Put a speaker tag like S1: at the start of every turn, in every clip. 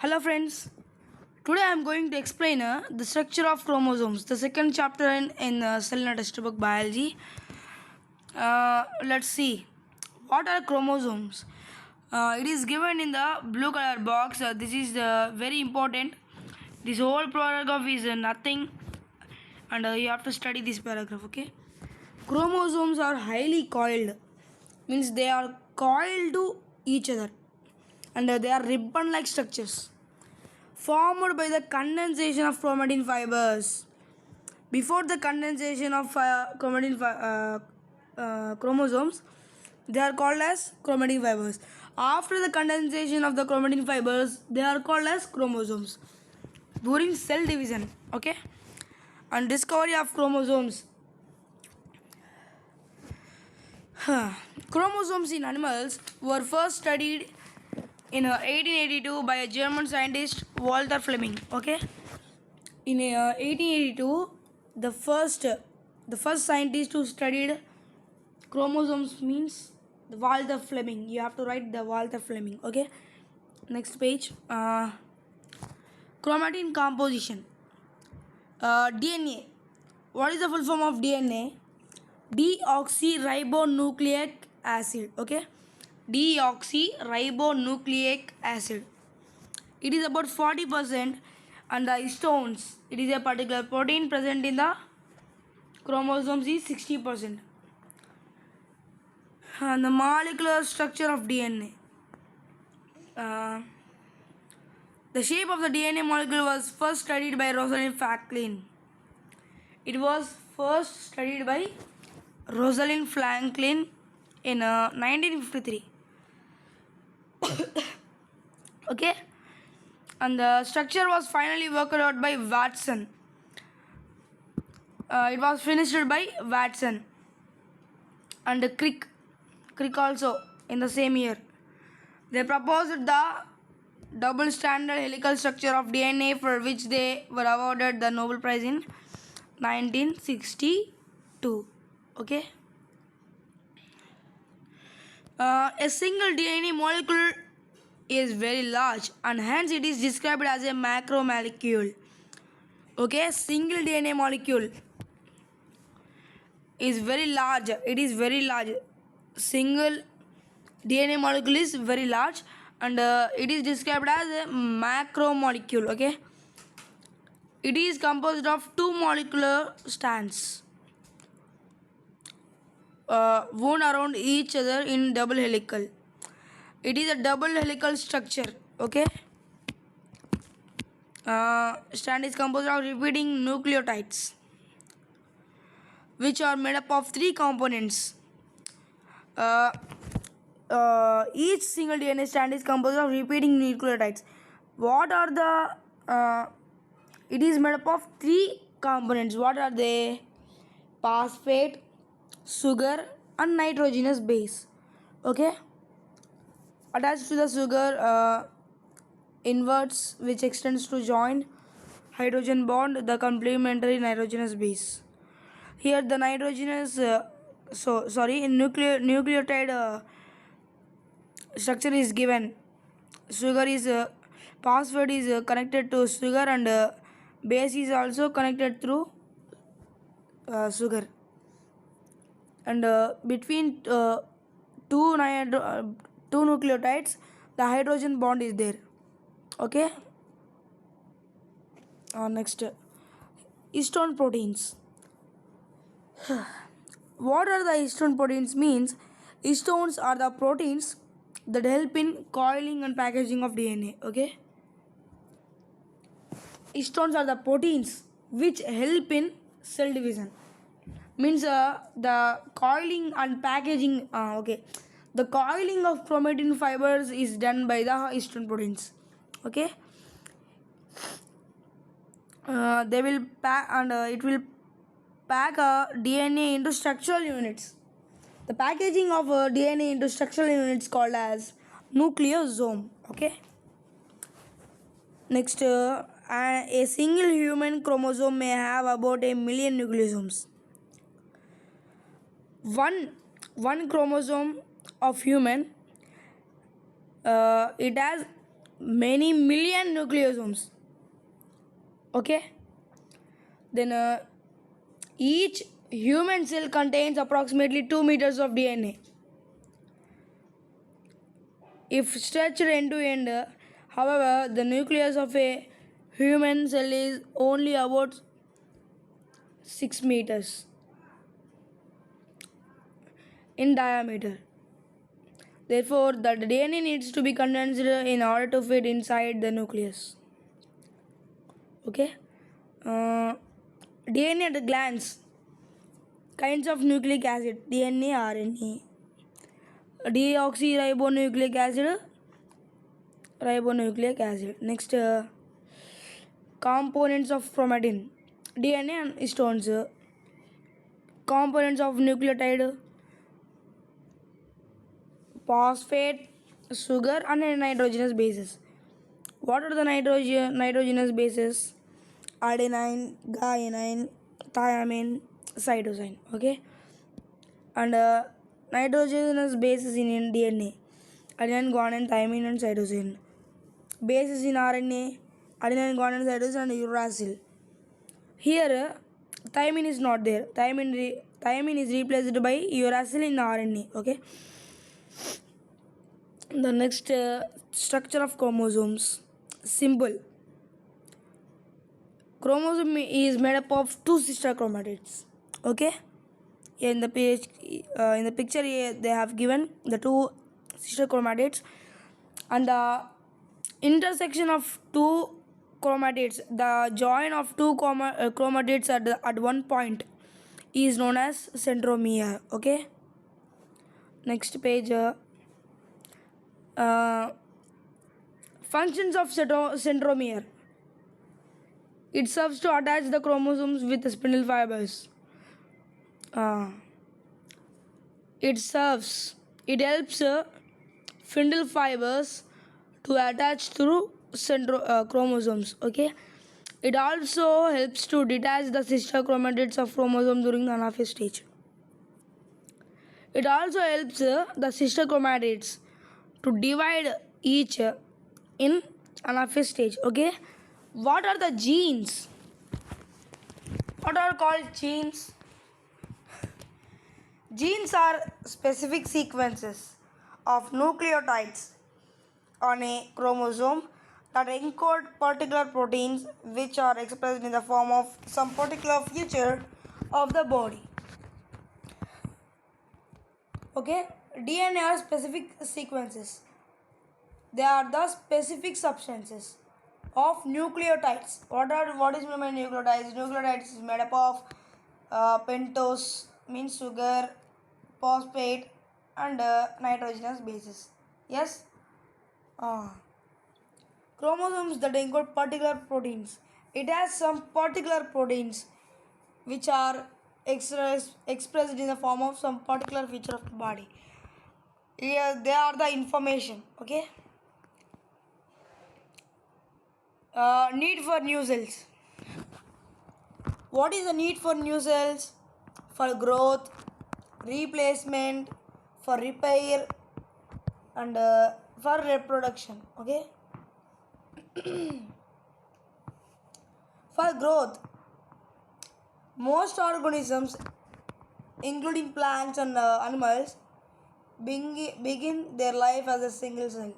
S1: Hello friends, today I am going to explain the structure of chromosomes, the second chapter in cell textbook biology. Let's see, what are chromosomes? It is given in the blue color box. This is very important. This whole paragraph is nothing and you have to study this paragraph, okay? Chromosomes are highly coiled, means they are coiled to each other and they are ribbon like structures formed by the condensation of chromatin fibers. Before the condensation of chromosomes, they are called as chromatin fibers. After the condensation of the chromatin fibers, they are called as chromosomes. During cell division, okay, and discovery of chromosomes. Chromosomes in animals were first studied in 1882 by a German scientist Walter Fleming. Okay, in 1882, the first scientist who studied chromosomes means the Walter Fleming. You have to write the Walter Fleming. Okay, next page. Chromatin composition. DNA. What is the full form of DNA? Deoxyribonucleic acid. Okay, deoxyribonucleic acid. It is about 40%, and the histones, it is a particular protein present in the chromosomes, is 60%. And the molecular structure of DNA. The shape of the DNA molecule was first studied by Rosalind Franklin. It was first studied by Rosalind Franklin in 1953. Okay, and the structure was finally worked out by Watson. It was finished by Watson and Crick also in the same year. They proposed the double stranded helical structure of DNA, for which they were awarded the Nobel Prize in 1962. Okay. A single DNA molecule is very large and hence it is described as a macromolecule. Okay, single DNA molecule is very large. It is very large. Single DNA molecule is very large and it is described as a macromolecule. Okay, it is composed of two molecular strands wound around each other in double helical. It is a double helical structure. Okay, strand is composed of repeating nucleotides, which are made up of three components. Each single DNA strand is composed of repeating nucleotides. What are the? It is made up of three components. What are they? Phosphate, sugar, and nitrogenous base. Okay. Attached to the sugar, inverts, which extends to join hydrogen bond, the complementary nitrogenous base. Here the nitrogenous, nucleotide structure is given. Sugar is phosphate is connected to sugar and base is also connected through sugar. And between two nucleotides, the hydrogen bond is there. Okay. Next, histone proteins. What are the histone proteins? Means histones are the proteins that help in coiling and packaging of DNA. Okay, histones are the proteins which help in cell division. Means the coiling and packaging. Okay, the coiling of chromatin fibers is done by the histone proteins. Okay, they will pack and it will pack DNA into structural units. The packaging of DNA into structural units called as nucleosome. Okay. Next, a single human chromosome may have about 1,000,000 nucleosomes. One chromosome of human, it has many million nucleosomes. Okay. Then each human cell contains approximately 2 meters of DNA. If stretched end to end, however, the nucleus of a human cell is only about 6 meters in diameter. Therefore, the DNA needs to be condensed in order to fit inside the nucleus. Okay. DNA at a glance. Kinds of nucleic acid: DNA, RNA. Deoxyribonucleic acid, ribonucleic acid. Next, components of chromatin: DNA and histones. Components of nucleotide: phosphate, sugar, and nitrogenous bases. What are the nitrogenous bases? Adenine, guanine, thymine, cytosine. Okay. And nitrogenous bases in DNA: adenine, guanine, thymine, and cytosine. Bases in RNA: adenine, guanine, cytosine, and uracil. Here, thymine is not there. Thymine is replaced by uracil in RNA. Okay. The next, structure of chromosomes. Simple. Chromosome is made up of two sister chromatids. Okay. In the picture here, they have given the two sister chromatids, and the intersection of two chromatids, the join of two chromatids at one point, is known as centromere. Okay. Next page. Functions of centromere. It serves to attach the chromosomes with spindle fibers. It helps spindle fibers to attach through chromosomes. Okay. It also helps to detach the sister chromatids of chromosome during the anaphase stage. It also helps the sister chromatids to divide each in anaphase stage. Okay. What are the genes? What are called genes? Genes are specific sequences of nucleotides on a chromosome that encode particular proteins which are expressed in the form of some particular feature of the body. Okay, DNA are specific sequences. They are the specific substances of nucleotides. What is meant by nucleotides? Nucleotides is made up of pentose, means sugar, phosphate, and nitrogenous bases. Yes. Chromosomes that encode particular proteins. It has some particular proteins which are expressed in the form of some particular feature of the body. Here they are the information. Okay. Need for new cells. What is the need for new cells? For growth, replacement, for repair, and for reproduction. Okay. For growth, most organisms, including plants and animals, begin their life as a single cell.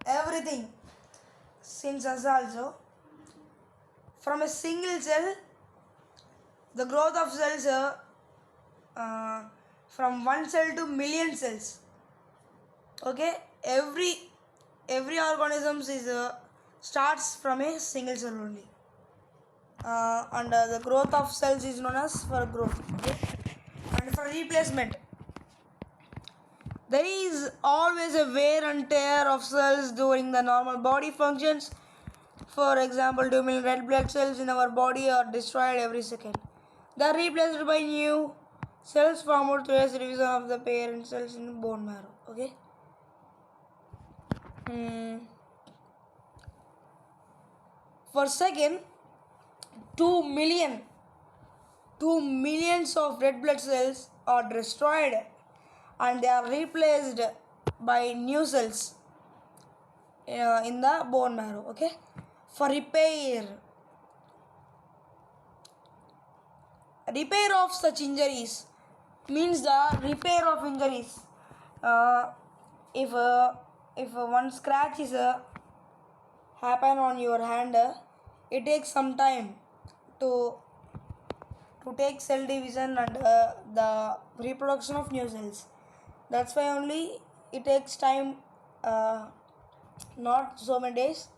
S1: Everything, since us also, from a single cell, the growth of cells from one cell to million cells. Okay, every organism is starts from a single cell only, and the growth of cells is known as for growth. Okay, and for replacement, there is always a wear and tear of cells during the normal body functions. For example, 2 million red blood cells in our body are destroyed every second. They are replaced by new cells formed through a division of the parent cells in bone marrow. Okay. For second, 2 millions of red blood cells are destroyed and they are replaced by new cells. in the bone marrow. Okay, for repair of such injuries means the repair of injuries. uh, if one scratch is happen on your hand, it takes some time to take cell division and the reproduction of new cells. That's why only it takes time, not so many days.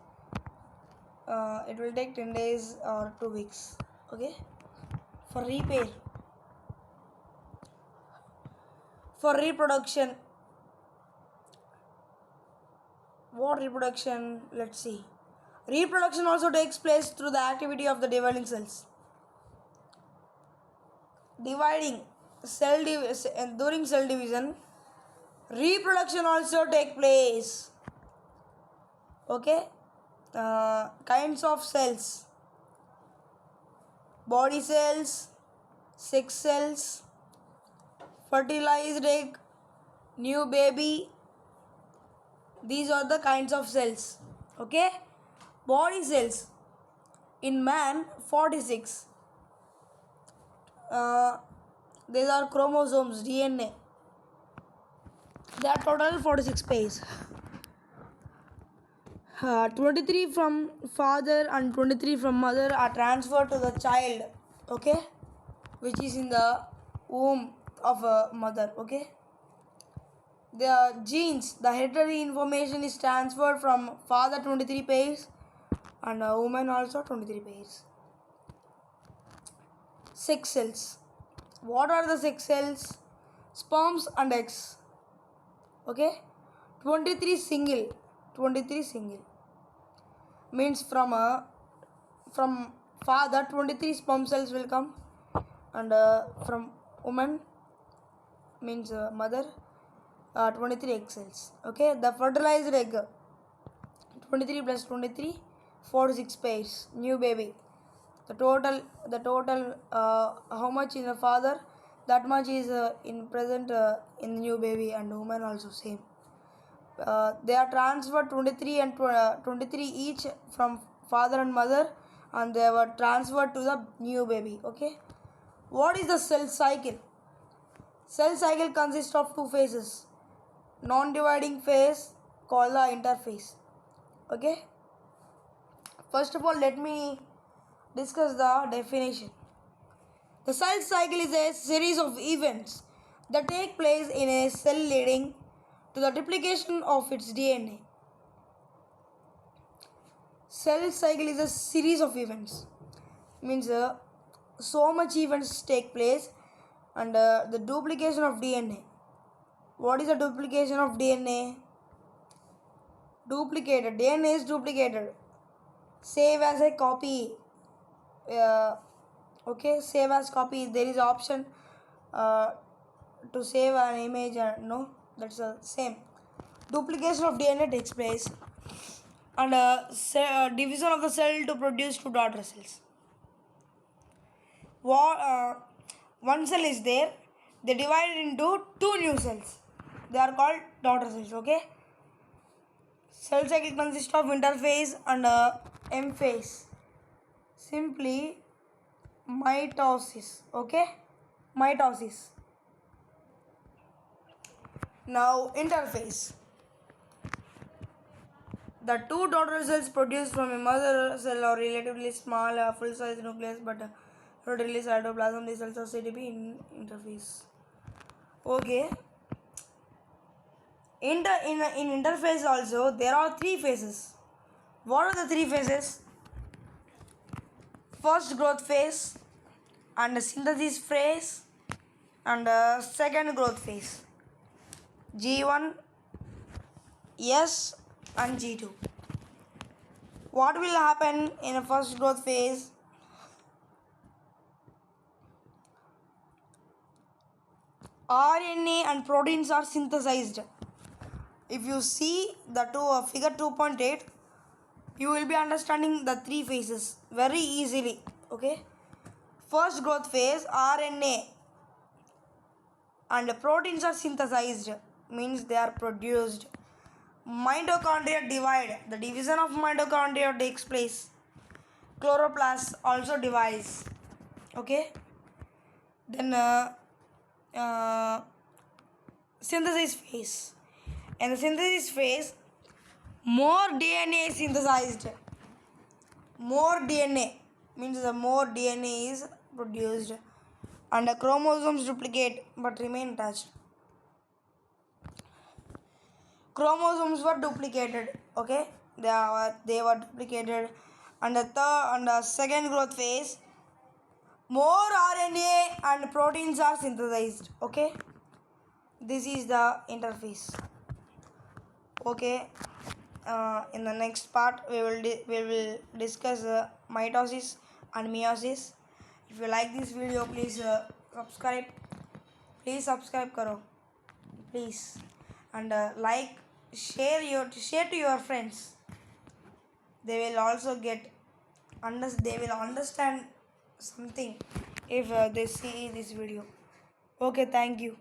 S1: It will take 10 days or 2 weeks. Okay, for repair. For reproduction, what reproduction? Let's see. Reproduction also takes place through the activity of the dividing cells. Dividing during cell division, reproduction also take place. Okay, kinds of cells: body cells, sex cells, fertilized egg, new baby. These are the kinds of cells. Okay, body cells in man 46. These are chromosomes, DNA. They are total 46 pairs. 23 from father and 23 from mother are transferred to the child. Okay, which is in the womb of a mother. Okay, the genes, the hereditary information is transferred from father 23 pairs and a woman also 23 pairs. Sex cells. What are the sex cells? Sperms and eggs. Okay, 23 single. 23 single means from father 23 sperm cells will come, and from woman means mother 23 egg cells. Okay, the fertilized egg 23 plus 23 46 pairs, new baby. The total how much in the father, that much is in present in new baby, and woman also same. They are transferred 23 and 23 each from father and mother, and they were transferred to the new baby. Okay, what is the cell cycle? Cell cycle consists of two phases. Non-dividing phase called the interphase. Okay, first of all let me discuss the definition. The cell cycle is a series of events that take place in a cell leading to the duplication of its DNA. Cell cycle is a series of events. Means so much events take place, and the duplication of DNA. What is the duplication of DNA? Duplicated. DNA is duplicated. Save as a copy. Okay, save as copy. There is option to save an image. No, that's the same. Duplication of DNA takes place, and division of the cell to produce two daughter cells. One cell is there, they divide into two new cells. They are called daughter cells. Okay, cell cycle consists of interphase and M phase. Simply mitosis. Okay, mitosis. Now interphase. The two daughter cells produced from a mother cell are relatively small, full-size nucleus, but relatively cytoplasm. These cells are said to be in interphase. Okay. In interphase also there are three phases. What are the three phases? First growth phase, and synthesis phase, and second growth phase. G1, S, and G2. What will happen in a first growth phase? RNA and proteins are synthesized. If you see the figure 2.8, you will be understanding the three phases very easily. Okay, first growth phase, RNA and proteins are synthesized, means they are produced. mitochondria divide. The division of mitochondria takes place. Chloroplast also divides. Okay. Then uh, synthesis phase. In the synthesis phase, more DNA is synthesized. More DNA means the more DNA is produced, and the chromosomes duplicate but remain attached. Chromosomes were duplicated. Okay, they were duplicated, and the second growth phase, more RNA and proteins are synthesized. Okay, this is the interface. Okay, in the next part we will discuss mitosis and meiosis. If you like this video, please subscribe. Please subscribe karo. Please, and like, share to your friends. They will also they will understand something if they see this video. Okay, thank you.